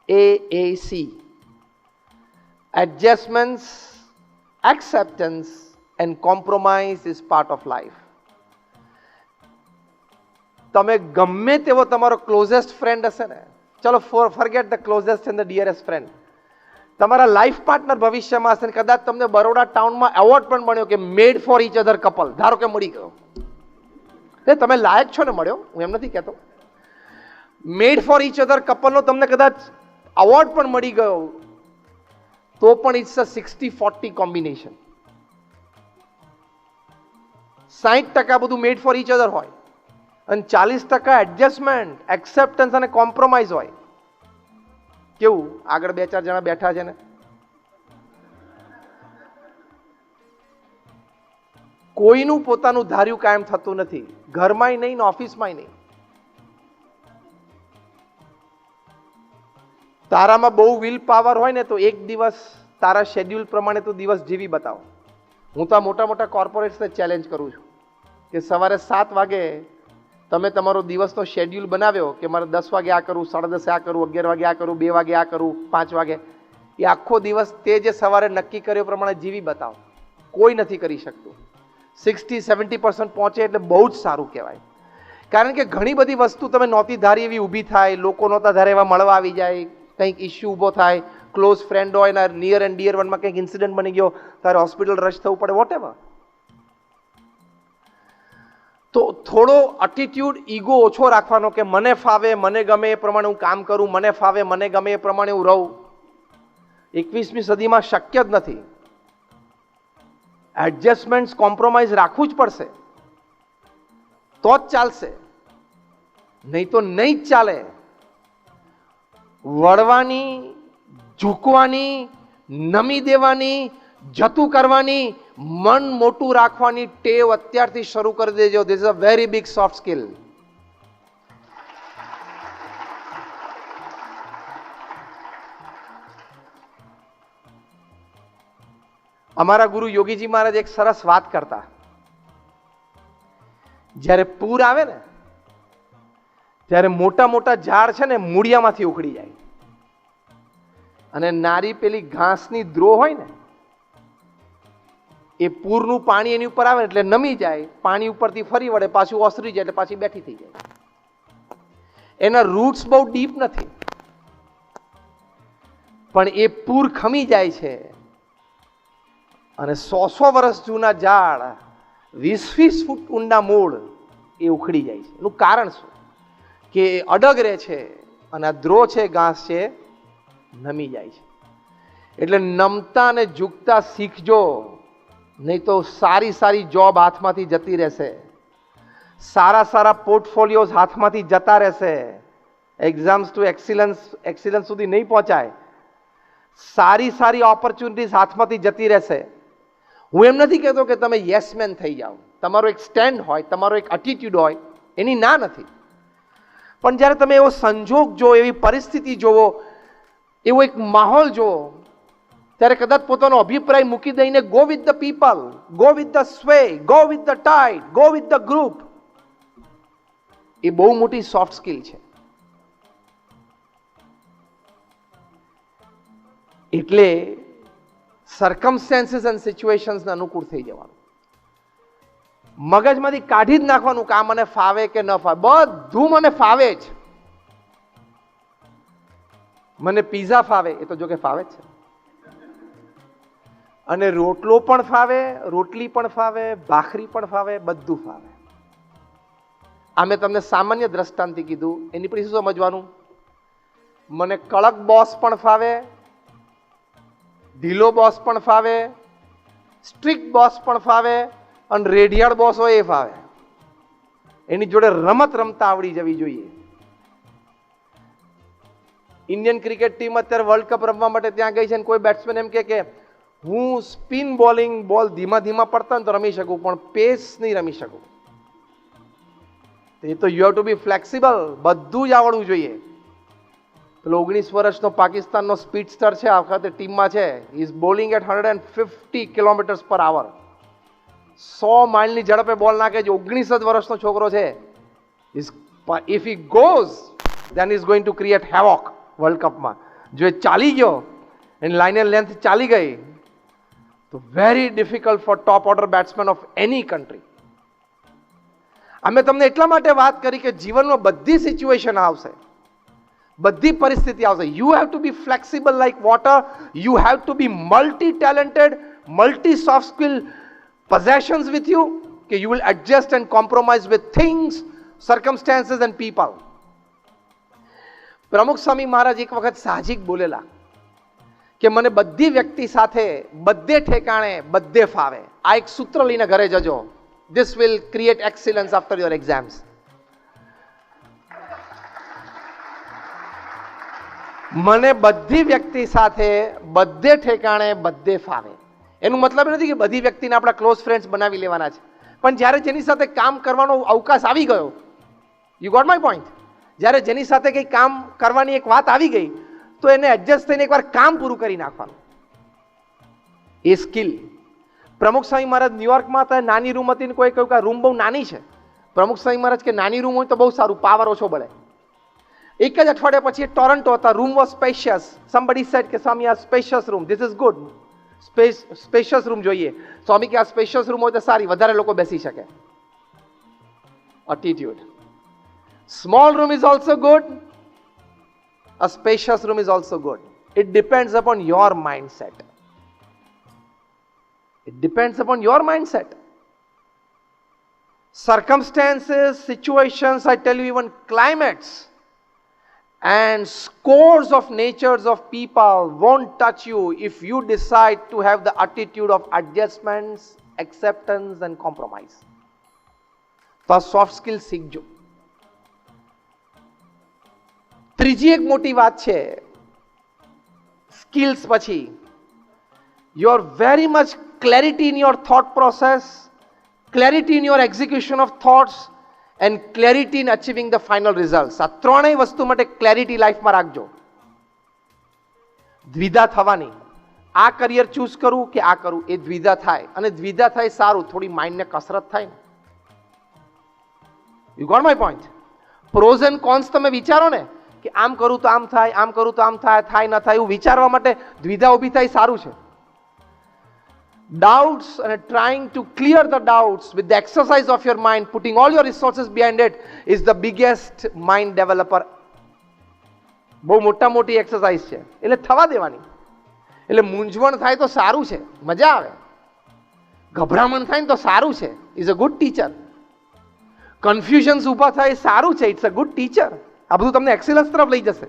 AAC. Adjustments, acceptance and compromise is part of life. તમે ગમે તેવો તમારો ક્લોઝેસ્ટ ફ્રેન્ડ હશે ને, ચલો forget the closest and the ડિયરેસ્ટ friend, તમારા લાઈફ પાર્ટનર ભવિષ્યમાં હશે ને કદાચ તમને બરોડા ટાઉનમાં એવોર્ડ પણ મળ્યો કે મેડ ફોર ઈચ અધર કપલ, ધારો કે મળી ગયો, એ તમે લાયક છો ને, મળ્યો, હું એમ નથી કહેતો, મેડ ફોર ઈચ અધર કપલનો તમને કદાચ એવોર્ડ પણ મળી ગયો, તો પણ ઇટ્સ અ 60-40 કોમ્બિનેશન. 60% બધું મેડ ફોર ઈચ અધર હોય અને 40% એડજસ્ટમેન્ટ, એક્સેપ્ટન્સ અને કોમ્પ્રોમાઇઝ હોય. કેવું આગળ 2-4 જણા બેઠા છે ને, કોઈનું પોતાનું ધાર્યું કાયમ થતું નથી, ઘરમાંય નહીં ને ઓફિસમાંય નહીં. તારામાં બહુ વિલ પાવર હોય ને તો એક દિવસ તારા શેડ્યુલ પ્રમાણે તું દિવસ જીવી બતાવો. હું તો આ મોટા મોટા કોર્પોરેટ્સને ચેલેન્જ કરું છું કે સવારે 7 વાગે તમે તમારો દિવસનો શેડ્યુલ બનાવ્યો કે મારે 10 વાગે આ કરું, 10:30 આ કરું, 11 વાગે આ કરું, 2 વાગે આ કરું, 5 વાગે, એ આખો દિવસ તે જે સવારે નક્કી કર્યો પ્રમાણે જીવી બતાવો. કોઈ નથી કરી શકતું. 60-70% પહોંચે એટલે બહુ જ સારું કહેવાય. કારણ કે ઘણી બધી વસ્તુ તમે નહોતી ધારી એવી ઊભી થાય, લોકો નહોતા ધારે એવા મળવા આવી જાય, કંઈક ઇસ્યુ ઊભો થાય, ક્લોઝ ફ્રેન્ડ હોય ને નિયર એન્ડ ડિયર વનમાં કંઈક ઇન્સિડન્ટ બની ગયો, તારે હોસ્પિટલ રશ થવું પડે, વોટ એવર. તો થોડો એટીટ્યુડ, ઈગો ઓછો રાખવાનો કે મને ફાવે, મને ગમે એ પ્રમાણે હું કામ કરું, મને ફાવે, મને ગમે એ પ્રમાણે હું રહું. 21મી સદીમાં શક્ય જ નથી. એડજસ્ટમેન્ટ, કોમ્પ્રોમાઇઝ રાખવું જ પડશે, તો જ ચાલશે, નહીં તો નહીં જ ચાલે. વળવાની, ઝૂકવાની, નમી દેવાની, જતું કરવાની, મન મોટું રાખવાની ટેવ અત્યારથી શરૂ કરી દેજો. This is a very big soft skill. અમારા ગુરુ યોગીજી મહારાજ એક સરસ વાત કરતા, જ્યારે પૂર આવે ને ત્યારે મોટા મોટા ઝાડ છે ને મૂળિયામાંથી ઉખડી જાય, અને નારી પેલી ઘાસની દ્રો હોય ને, એ પૂરનું પાણી એની ઉપર આવે એટલે નમી જાય, પાણી ઉપરથી ફરી વળે, પાછું ઓસરી જાય એટલે પાછી બેઠી થઈ જાય. એના રૂટ્સ બહુ ડીપ નથી, પણ એ પૂર ખમી જાય છે અને 100 વર્ષ જૂના ઝાડ, 20 ફૂટ ઊંડા મૂળ એ ઉખડી જાય છે. એનું કારણ શું? કે અડગ રહે છે અને આ દ્રો છે, ઘાસ છે, નમી જાય છે. એટલે નમતા અને ઝૂકતા શીખજો, નહીં તો સારી સારી જોબ હાથમાંથી જતી રહેશે, સારા સારા પોર્ટફોલિયોઝ હાથમાંથી જતા રહેશે, એક્ઝામ્સ ટુ એક્સિલન્સ સુધી નહીં પહોંચાય, સારી સારી ઓપોર્ચ્યુનિટીઝ હાથમાંથી જતી રહેશે. હું એમ નથી કહેતો કે તમે યસમેન થઈ જાઓ, તમારો એક સ્ટેન્ડ હોય, તમારો એક એટીટ્યુડ હોય, એની ના નથી, પણ જ્યારે તમે એવો સંજોગ જો, એવી પરિસ્થિતિ જોવો, એવો એક માહોલ જોવો, ત્યારે કદાચ પોતાનો અભિપ્રાય મૂકી દઈને go with the people, go with the sway, go with the tide, go with the group, એ બહુ મોટી સોફ્ટ સ્કિલ છે. એટલે સર્કમસ્ટેન્સીસ એન્ડ સિચ્યુએશન્સને અનુકૂળ થઈ જવાનું, મગજમાંથી કાઢી જ નાખવાનું કે આ મને ફાવે કે ન ફાવે. બધું મને ફાવે જ. મને પીઝા ફાવે, એ તો જો કે ફાવે જ છે, અને રોટલો પણ ફાવે, રોટલી પણ ફાવે, ભાખરી પણ ફાવે, બધું ફાવે. આ મેં તમને સામાન્ય દ્રષ્ટાંતથી કીધું. એની પછી શું સમજવાનું? મને કડક બોસ પણ ફાવે, ઢીલો બોસ પણ ફાવે, સ્ટ્રિક્ટ બોસ પણ ફાવે, અને રેડિયાળ બોસ હોય એ ફાવે. એની જોડે રમત રમતા આવડી જવી જોઈએ. ઇન્ડિયન ક્રિકેટ ટીમ અત્યારે વર્લ્ડ કપ રમવા માટે ત્યાં ગઈ છે, ને કોઈ બેટ્સમેન એમ કે હું સ્પિન બોલિંગ, બોલ ધીમા ધીમા પડતા ને તો રમી શકું, પણ પેસ નહીં રમી શકું. એ તો you have to be flexible, બધું જ આવડવું જોઈએ. પેલો 19 વર્ષનો પાકિસ્તાનનો સ્પીડસ્ટર છે, આ વખતે ટીમમાં છે, ઇઝ બોલિંગ એટ 150 કિલોમીટર્સ પર આવર, 100 માઇલની ઝડપે બોલ નાખે છે. 19 જ વર્ષનો છોકરો છે. If he goes then he is going to create havoc world કપમાં. જો એ ચાલી ગયો, એની લાઇન એન્ડ લેન્થ ચાલી ગઈ, તો very difficult for top order batsman of any country. અમે તમને એટલા માટે વાત કરી કે જીવનમાં બધી સિચ્યુએશન આવશે, બધી પરિસ્થિતિ આવશે. You have to be flexible like water. You have to be multi talented, multi soft skill possessions with you, કે you will adjust and compromise with things, circumstances and people. પ્રમુખ સ્વામી મહારાજ એક વખત સાહજિક બોલેલા કે મને બધી વ્યક્તિ સાથે બધે ઠેકાણે બધે ફાવે. આ એક સૂત્ર લઈને ઘરે જજો. This will create excellence after your exams. મને બધી વ્યક્તિ સાથે બધે ઠેકાણે બધે ફાવે. એનું મતલબ નથી કે બધી વ્યક્તિને આપણા ક્લોઝ ફ્રેન્ડ્સ બનાવી લેવાના છે, પણ જ્યારે જેની સાથે કામ કરવાનો અવકાશ આવી ગયો, યુ ગોટ માય પોઈન્ટ, જ્યારે જેની સાથે કંઈ કામ કરવાની એક વાત આવી ગઈ, તો એને એડજસ્ટ થઈને એકવાર કામ પૂરું કરી નાખવાનું, એ સ્કિલ. પ્રમુખ સ્વામી મહારાજ ન્યુયોર્કમાં હતા, નાની રૂમ હતી ને કોઈ કહ્યું કે રૂમ બહુ નાની છે. પ્રમુખ સ્વામી મહારાજ કે નાની રૂમ હોય તો બહુ સારું, પાવર ઓછો બળે. એક જ અઠવાડિયા પછી ટોરન્ટો હતા, room was spacious. Somebody said કે સ્વામી આ spacious room, this is good, spacious room જોઈએ. સ્વામી કે આ સ્પેશિયસ રૂમ હોય તો સારી, વધારે લોકો બેસી શકે. Attitude. Small room is also good, a spacious room is also good. It depends upon your mindset. It depends upon your mindset. Circumstances, situations, I tell you, even climates and scores of natures of people won't touch you if you decide to have the attitude of adjustments, acceptance and compromise. તો આ soft skill શીખજો. ત્રીજી એક મોટી વાત છે skills પછી, your very much clarity in your thought process, clarity in your execution of thoughts and clarity in achieving the final result. આ ત્રણેય વસ્તુ માટે ક્લેરિટી લાઈફમાં રાખજો. દ્વિધા થવાની, આ કરિયર ચૂઝ કરું કે આ કરું, એ દ્વિધા થાય, અને દ્વિધા થાય સારું, થોડી માઇન્ડને કસરત થાય ને. You got my point. Pros and cons તમે વિચારો ને કે આમ કરું તો આમ થાય, આમ કરું તો આમ થાય, થાય ન થાય, એવું વિચારવા માટે દ્વિધા ઊભી થાય સારું છે. Doubts and trying to clear the doubts with the exercise of your mind, putting all your resources behind it, is the biggest mind developer. બહુ મોટી એક્સરસાઇઝ છે, એટલે થવા દેવાની. એટલે મૂંઝવણ થાય તો સારું છે, મજા આવે. ગભરામણ થાય ને તો સારું છે, is a good teacher. Confusions ઊભા થાય સારું છે, ઇટ્સ અ ગુડ ટીચર. આ બધું તમને એક્સેલન્સ તરફ લઈ જશે.